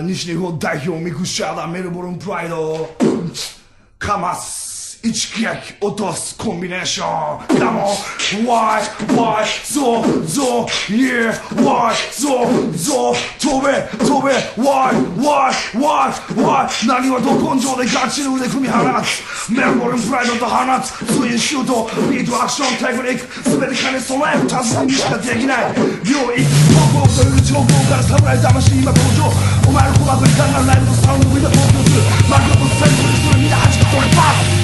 西日本代表ミクシャーだメルボルンプライドかます一撃落とすコンビネーション Come on Why So Yeah Why So 飛べ Why 何はど根性でガチの腕組み放つメルボルンプライドと放つツインシュートビートアクションテクニック全て兼ね備える達人にしかできない領域ポップという情報から侍魂今登場お前の鼓膜に考えないとサウンドウィンド東京するマグロとセントにするみんな8個とパス